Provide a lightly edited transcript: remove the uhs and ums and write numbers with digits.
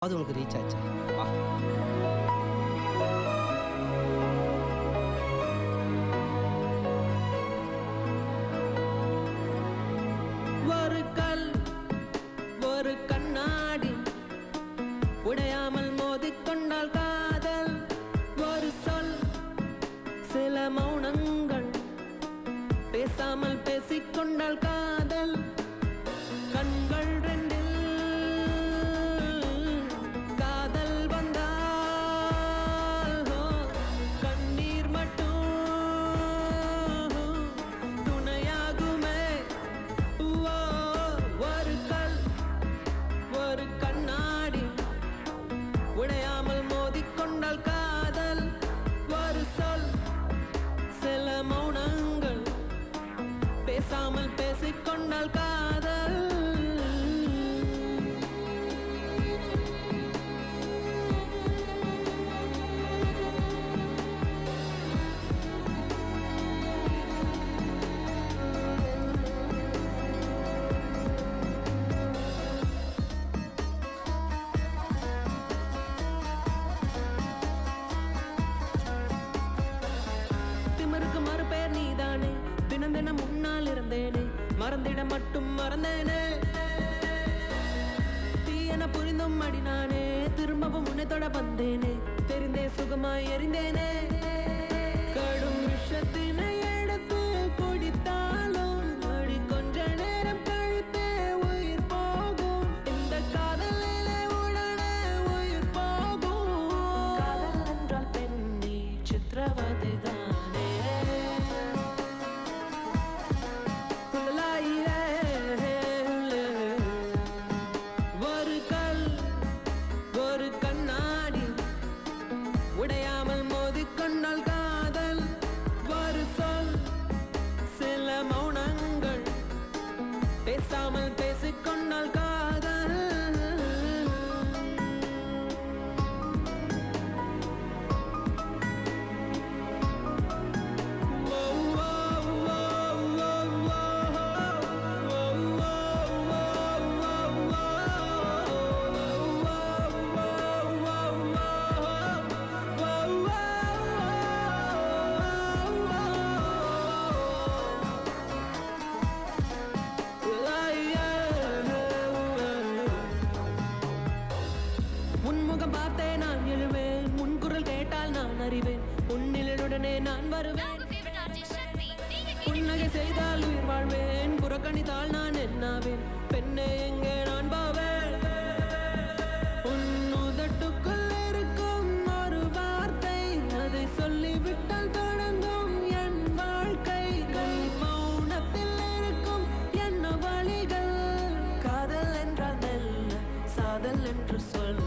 அது உனக்கு ரீச் ஆச்சு. வா. ஒரு கல் ஒரு கண்ணாடி உடையாமல் மோதிக்கொண்டால் காதல். ஒரு சொல் சில மௌனங்கள் பேசாமல் பேசிக்கொண்டால் காதல். கண்கள் ரெண்டில் காதல் வந்தால் கண்ணீர் மட்டும் துணையாகுமே. ஒரு கல் ஒரு கண்ணாடி உடையாமல் மோதிக்கொண்டால் காதல். ஒரு சொல் சில மௌனங்கள் பேசாமல் பேசிக்கொண்டால் காதல். திமிருக்கு மறுபெயர் நீதானே, தினம் தினம் முன்னால் இருந்தேனே, மறந்திட மட்டும் மறந்தேனே. தீயென புரிந்தும் அடி நானே, திரும்பவும் உன்னை தொட வந்தேனே, தெரிந்தே சுகமாய் எறிந்தேனே. கடும் விஷத்தினை எடுத்து குடித்தாலும் அடி கொஞ்ச நேரம் கழித்தே உயிர் போகும். இந்த காதலிலே உடனே உயிர் போகும். காதல் என்றால் பெண்ணி சித்திரவதை தானே. ஒரு கல் ஒரு கண்ணாடி உடையாமல் மோதிக்கொண்டால் காதல். ஒரு சொல் சில மௌனங்கள் பேசாமல் பேசிக்கொண்டால் காதல். உன்முகம் பார்த்தே நான் எழுவேன், உன் குரல் கேட்டால் நான் அறிவேன், உன்னிலுடனே நான் வருவேன். புன்னகை செய்தால் உயிர் வாழ்வேன், புறக்கணித்தால் நான் என்னாவேன், பெண்ணே எங்கே நான் பாவேன். உன் உதட்டுக்குள் இருக்கும் ஒரு வார்த்தை, அதை சொல்லிவிட்டால் தொடங்கும் என் வாழ்க்கை. கை மௌனத்தில் இருக்கும் என்ன வழிகள். காதல் என்றால் மெல்ல சாதல் என்று சொல்.